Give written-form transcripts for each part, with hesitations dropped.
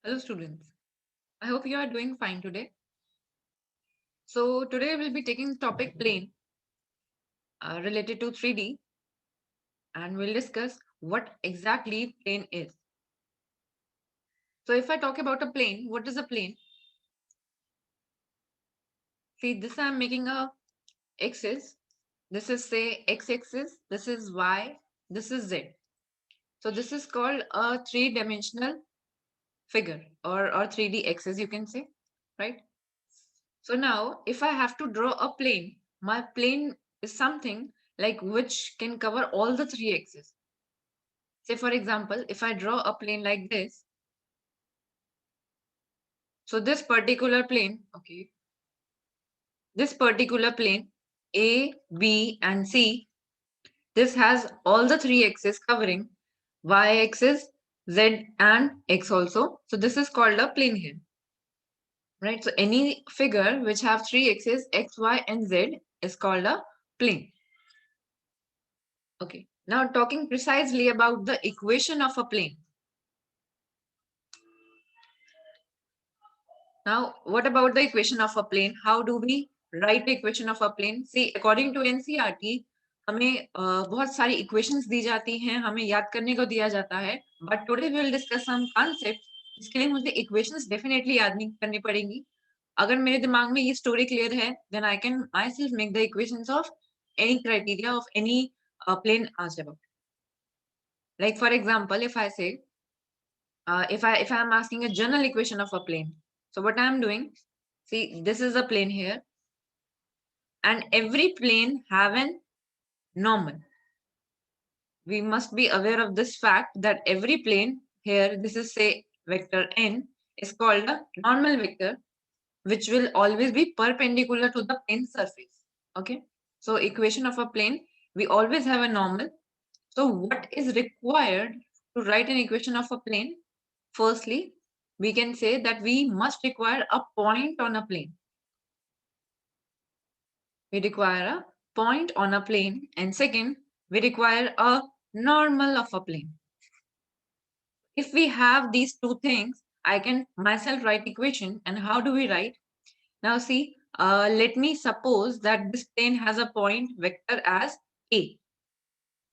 Hello students, I hope you are doing fine today. So today we'll be taking the topic plane related to 3D and we'll discuss what exactly plane is. So if I talk about a plane, what is a plane? See this I'm making a axis. This is say x-axis, this is y, this is z. So this is called a three-dimensional figure or 3D axis you can say, right? So now, if I have to draw a plane, my plane is something like which can cover all the three axes. Say, for example, if I draw a plane like this, so this particular plane, okay, this particular plane, A, B, and C, this has all the three axes covering y axis, z, and x also. So this is called a plane here, right? So any figure which have three axes, x, y, and z is called a plane. Okay, now talking precisely about the equation of a plane. Now, what about the equation of a plane? How do we write the equation of a plane? See, according to NCERT, हमें बहुत सारी equations दी जाती हैं, हमें याद करने को दिया जाता है. But today we will discuss some concepts. इसके लिए मुझे equations definitely याद नहीं करनी पड़ेंगी. अगर मेरे दिमाग में ये story clear है, then I can myself make the equations of any criteria of any plane algebra. Like for example, if I say if I'm asking a general equation of a plane, so what I'm doing, see, this is a plane here, and every plane have an normal. We must be aware of this fact that every plane here, this is say vector n, is called a normal vector, which will always be perpendicular to the plane surface. Okay, so equation of a plane, we always have a normal. So what is required to write an equation of a plane? Firstly, we can say that we must require a point on a plane. We require a point on a plane. And second, we require a normal of a plane. If we have these two things, I can myself write equation. And how do we write? Now see, let me suppose that this plane has a point vector as A,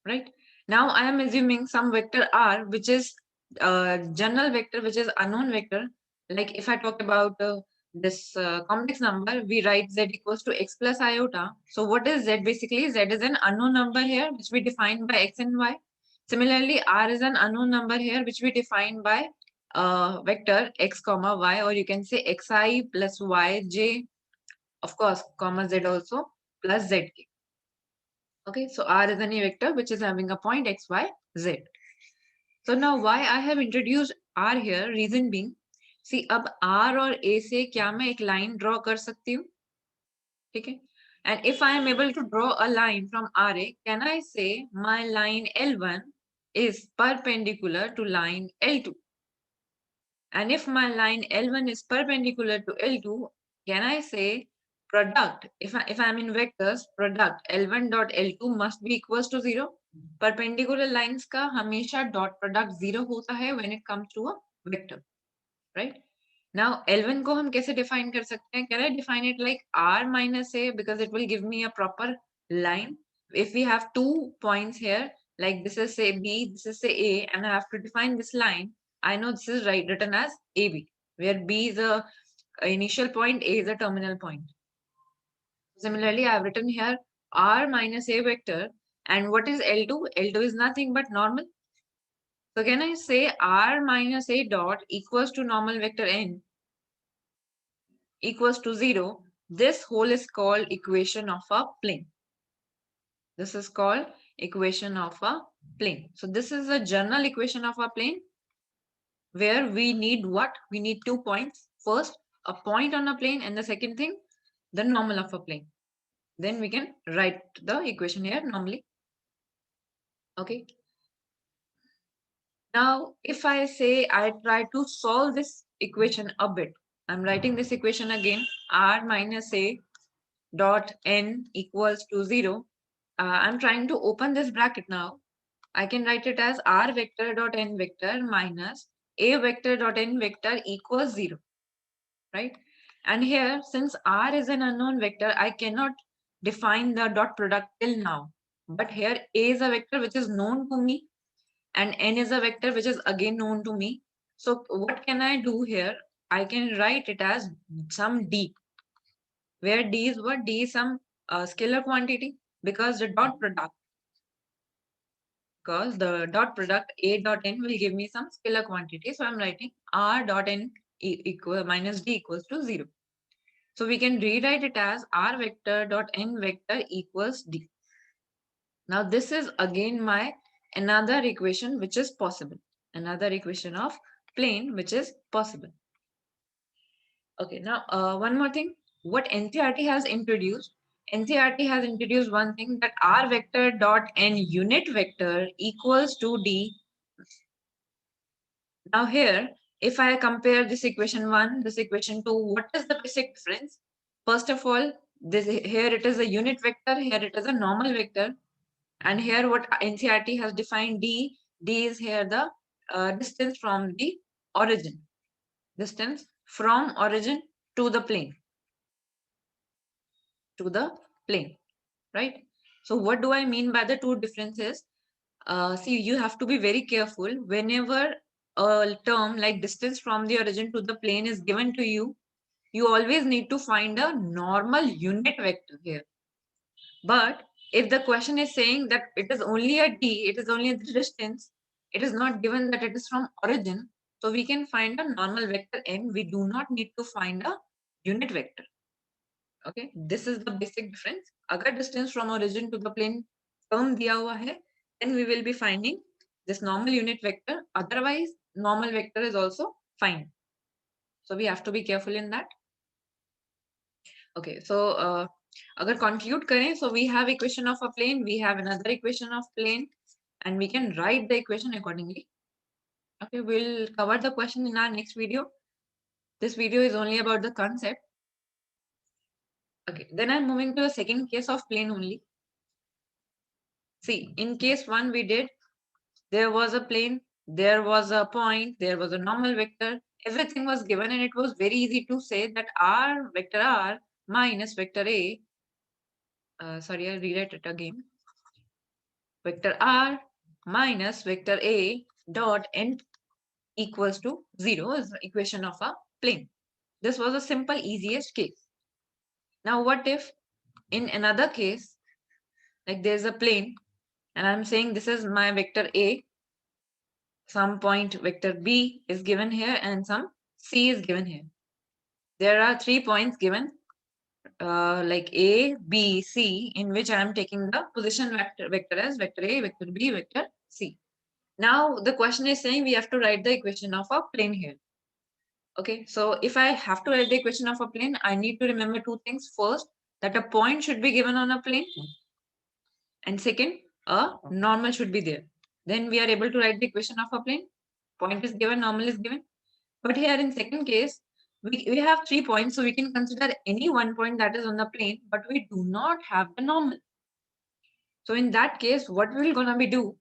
right? Now I am assuming some vector R, which is general vector, which is unknown vector. Like if I talk about this complex number, we write z equals to x plus iota. So what is z? Basically, z is an unknown number here, which we define by x and y. Similarly, R is an unknown number here, which we define by vector x comma y, or you can say xi plus yj, of course, comma z also, plus zk. Okay, so R is any vector which is having a point x, y, z. So now why I have introduced R here, reason being, see अब R और A से क्या मैं एक line draw कर सकती हूँ, ठीक है? And if I am able to draw a line from RA, can I say my line L1 is perpendicular to line L2? And if my line L1 is perpendicular to L2, can I say product, if I'm in vectors, product L1 dot L2 must be equals to 0? Perpendicular lines का हमेशा dot product 0 होता है when it comes to a vector, right? Now L1 को हम कैसे define कर सकते हैं? Can I define it like R minus A because it will give me a proper line? If we have 2 points here, like this is say B, this is say A, and I have to define this line, I know this is written as AB, where B is a initial point, A is a terminal point. Similarly, I have written here R minus A vector, and what is L2? L2 is nothing but normal. So can I say R minus A dot equals to normal vector N equals to 0? This whole is called equation of a plane. This is called equation of a plane. So this is a general equation of a plane where we need what? We need 2 points. First, a point on a plane, and the second thing, the normal of a plane. Then we can write the equation here normally. Okay. Now, if I say I try to solve this equation a bit, I'm writing this equation again, R minus A dot N equals to 0. I'm trying to open this bracket now. I can write it as R vector dot N vector minus a vector dot n vector equals 0, right? And here, since r is an unknown vector, I cannot define the dot product till now. But here a is a vector which is known to me, and n is a vector which is again known to me. So what can I do here? I can write it as some d, where d is what? D is some scalar quantity, because the dot product a dot n will give me some scalar quantity. So I'm writing r dot n equal minus d equals to 0. So we can rewrite it as r vector dot n vector equals d. Now this is again my another equation which is possible. Another equation of plane which is possible. Okay, now one more thing. What NCERT has introduced? NCERT has introduced one thing, that r vector dot n unit vector equals to d. Now here, if I compare this equation 1, this equation 2, what is the basic difference? First of all, this here it is a unit vector, here it is a normal vector. And here what NCERT has defined d is here the distance from the origin. Distance from origin to the plane. Right? So what do I mean by the two differences? See, you have to be very careful whenever a term like distance from the origin to the plane is given to you. You always need to find a normal unit vector here. But if the question is saying that it is only a d, it is only the distance, it is not given that it is from origin, so we can find a normal vector n. We do not need to find a unit vector. Okay, this is the basic difference. Agar distance from origin to the plane term diya hua hai, then we will be finding this normal unit vector. Otherwise, normal vector is also fine. So we have to be careful in that. Okay, so agar conclude kare, so we have equation of a plane, we have another equation of plane, and we can write the equation accordingly. Okay, we'll cover the question in our next video. This video is only about the concept. Okay, then I'm moving to the second case of plane only. See, in case 1 we did, there was a plane, there was a point, there was a normal vector, everything was given, and it was very easy to say that r vector r minus vector a, sorry, I'll rewrite it again. Vector r minus vector a dot n equals to 0 is the equation of a plane. This was a simple, easiest case. Now, what if in another case, like there's a plane, and I'm saying this is my vector a, some point vector b is given here, and some c is given here. There are 3 points given, like a, b, c, in which I am taking the position vector as vector a, vector b, vector c. Now the question is saying we have to write the equation of a plane here. Okay, so if I have to write the equation of a plane, I need to remember two things. First, that a point should be given on a plane, and second, a normal should be there. Then we are able to write the equation of a plane. Point is given, normal is given. But here in second case, we have 3 points, so we can consider any one point that is on the plane, but we do not have the normal. So in that case, what we're gonna be do?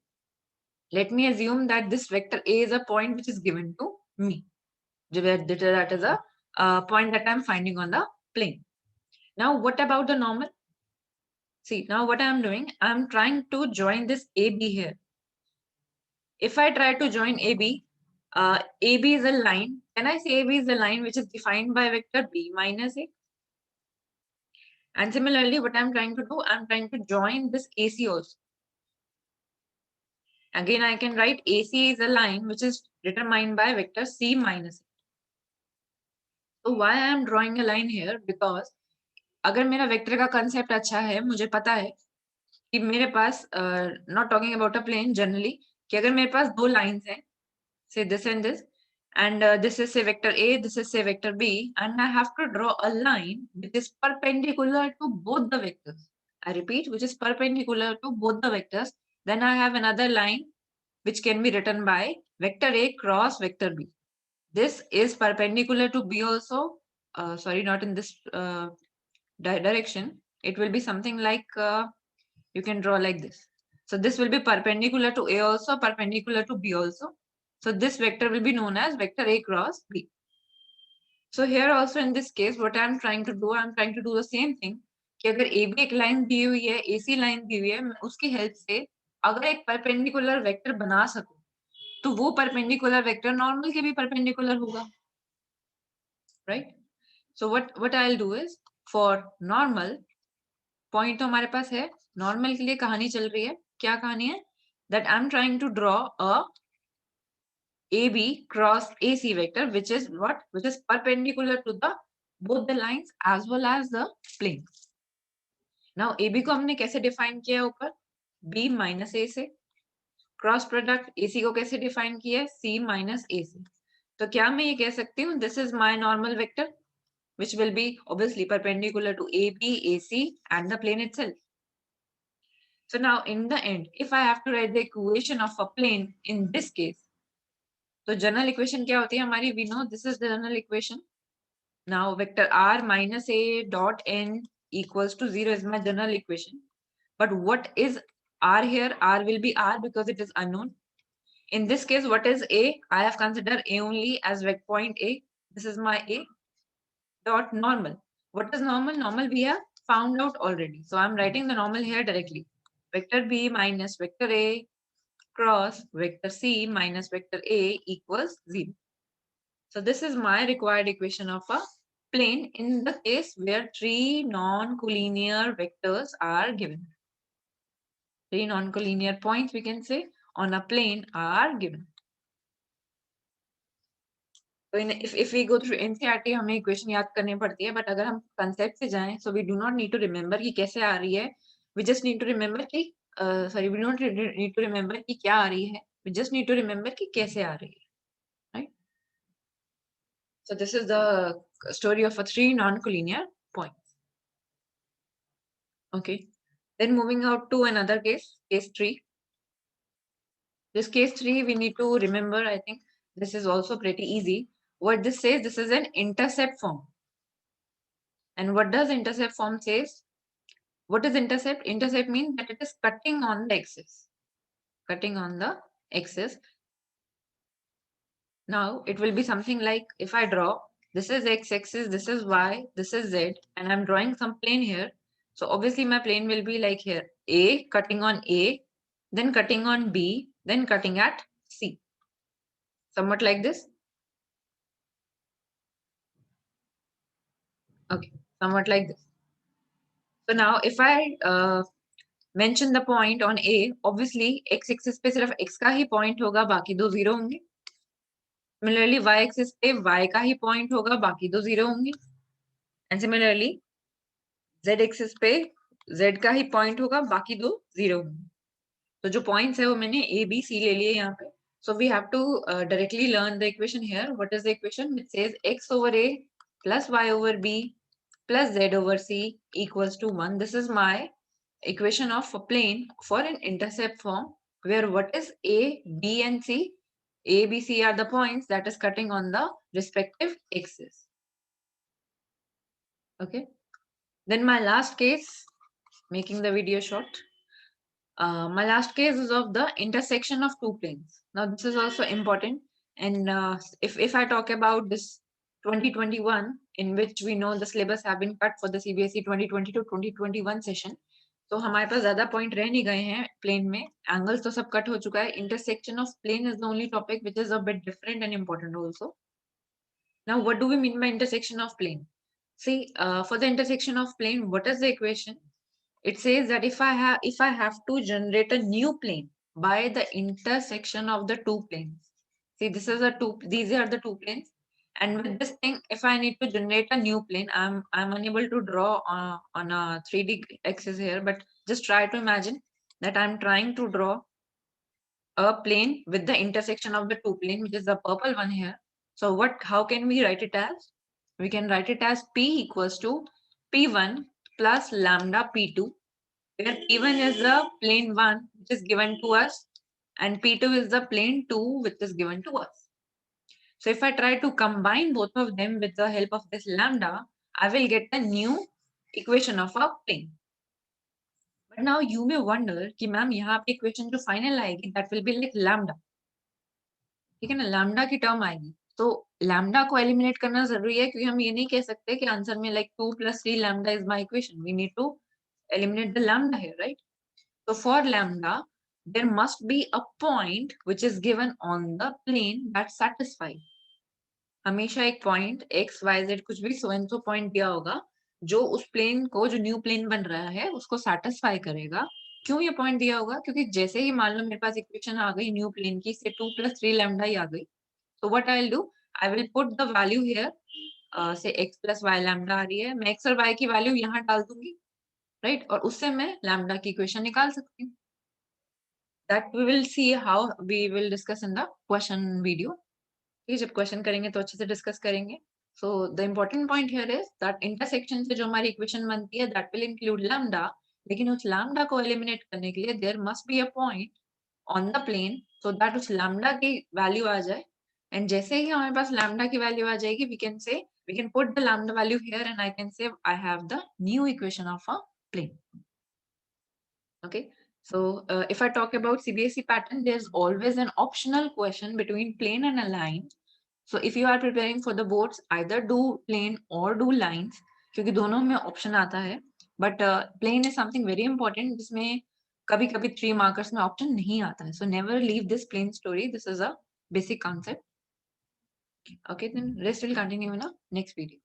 Let me assume that this vector A is a point which is given to me. That is a point that I'm finding on the plane. Now, what about the normal? See, now what I'm doing, I'm trying to join this AB here. If I try to join AB, AB is a line. Can I say AB is a line which is defined by vector B minus A? And similarly, what I'm trying to do, I'm trying to join this AC also. Again, I can write AC is a line which is determined by vector C minus A. So why I am drawing a line here? Because अगर मेरा vector का concept अच्छा है, मुझे पता है कि मेरे पास not talking about a plane generally, कि अगर मेरे पास दो लाइंस हैं, say this and this, and this is say vector A, this is say vector B, and I have to draw a line which is perpendicular to both the vectors. I repeat, which is perpendicular to both the vectors. Then I have another line which can be written by vector A cross vector B. This is perpendicular to B also. Sorry, not in this direction. It will be something like you can draw like this. So this will be perpendicular to A also, perpendicular to B also. So this vector will be known as vector A cross B. So here also in this case, what I'm trying to do the same thing. कि अगर A B एक line दी हुई है, ए सी line दी हुई है, मैं उसकी help से अगर एक परपेंडिकुलर वेक्टर बना सकूं, तो वो परपेंडिकुलर वेक्टर नॉर्मल के भी परपेंडिकुलर होगा, right? So what I will do is for normal point तो हमारे पास है, नॉर्मल के लिए कहानी चल रही है, क्या कहानी है? That I am trying to draw a AB cross AC vector, which is what? Which is perpendicular to the both the lines as well as the plane. Now AB को हमने कैसे डिफाइन किया ऊपर? B minus A से. Cross product AC को कैसे define किया है? C minus AC. तो क्या मैं ये कह सकती हूँ this is my normal vector which will be obviously perpendicular to AB, AC and the plane itself. So now in the end, if I have to write the equation of a plane in this case, तो general equation क्या होती है हमारी? We know this is the general equation. Now vector r minus a dot n equals to 0 is my general equation. But what is r here? R will be r because it is unknown. In this case, what is a? I have considered a only as vector point A. This is my a dot normal. What is normal? Normal we have found out already. So I'm writing the normal here directly. Vector b minus vector a cross vector c minus vector a equals 0. So this is my required equation of a plane in the case where three non-collinear vectors are given. Three non-collinear points we can say on a plane are given. So if we go through NCERT हमें equation याद करनी पड़ती है, but अगर हम concept से जाएं, so we do not need to remember कि कैसे आ रही है. We just need to remember कि we don't need to remember कि क्या आ रही है. We just need to remember कि कैसे आ रही है, right? So this is the story of a three non-collinear points. Okay. Then moving out to another case, case 3. This case 3, we need to remember, I think this is also pretty easy. What this says, this is an intercept form. And what does intercept form says? What is intercept? Intercept means that it is cutting on the axis. Cutting on the axis. Now it will be something like if I draw, this is x-axis, this is y, this is z, and I'm drawing some plane here. So obviously my plane will be like here, A, cutting on A, then cutting on B, then cutting at C. Somewhat like this. Okay, somewhat like this. So now if I mention the point on A, obviously x-axis पे सिर्फ x का ही point होगा, बाकी दो zero होंगे. Similarly, y-axis पे y का ही point होगा, बाकी दो zero होंगे. And similarly, z-axis पे z का ही point होगा, बाकी दो zero होंगे. तो जो points है वो मैंने A, B, C ले लिए यहाँ पे. So we have to directly learn the equation here. What is the equation? It says x over A plus y over B plus z over C equals to 1. This is my equation of a plane for an intercept form where what is A, B and C? A, B, C are the points that is cutting on the respective axis. Okay. Then my last case, making the video short. My last case is of the intersection of two planes. Now this is also important. And if I talk about this 2021, in which we know the syllabus have been cut for the CBSE 2020-2021 session. तो हमारे पास ज्यादा point रह नहीं गए हैं plane में, angles तो सब कट हो चुका है. Intersection of plane is the only topic which is a bit different and important also. Now what do we mean by intersection of plane? See, for the intersection of plane, what is the equation? It says that if I have to generate a new plane by the intersection of the two planes. See, these are the two planes. And with this thing, if I need to generate a new plane, I'm unable to draw on a 3D axis here, but just try to imagine that I'm trying to draw a plane with the intersection of the two plane, which is the purple one here. So how can we write it as? We can write it as P equals to P1 plus lambda P2, where P1 is the plane 1 which is given to us and P2 is the plane 2 which is given to us. So if I try to combine both of them with the help of this lambda, I will get a new equation of a plane. But now you may wonder कि ma'am यहाँ पे equation जो final आएगी that will be like lambda. ठीक है ना, lambda की term आएगी। तो लैम्डा को एलिमिनेट करना ज़रूरी है, क्योंकि हम ये नहीं कह सकते कि आंसर में like 2 + 3 lambda is my equation. We need to eliminate the lambda here, right? So for lambda, there must be a point which is given on the plane that satisfy. हमेशा एक पॉइंट एक्स वाई जेड कुछ भी so and so point दिया होगा, जो उस plane को, जो न्यू प्लेन बन रहा है, उसको सेटिस्फाई करेगा। क्यों ये पॉइंट दिया होगा? क्योंकि जैसे ही मान लो मेरे पास इक्वेशन आ गई न्यू प्लेन की, से 2 + 3 लैम्डा ही आ गई, so what I'll do, I will put the value here, से x + y लैम्डा आ रही है, मैं x और y की वैल्यू यहाँ डाल दूंगी, राइट? और उससे मैं लैम्डा की इक्वेशन निकाल सकती हूँ। That we will see how we will discuss in the question video. ठीक है, जब क्वेश्चन करेंगे तो अच्छे से डिस्कस करेंगे। So the important point here is that intersection से जो हमारी इक्वेशन बनती है, दैट विल इंक्लूड लैम्डा, लेकिन उस लैम्डा को एलिमिनेट करने के लिए there must be a point on the plane so that उस लैम्डा की वैल्यू आ जाए। एंड जैसे ही हमारे पास लैम्डा की वैल्यू आ जाएगी, we can put the lambda value here and I can say I have the new equation of a plane. Okay. So if I talk about CBSE pattern, there's always an optional question between plane and a line. So if you are preparing for the boards, either do plane or do lines, क्योंकि दोनों में option आता है। But plane is something very important, जिसमें कभी कभी 3 markers में option नहीं आता है। So never leave this plane story, this is a basic concept. Okay, then rest will continue in a next video.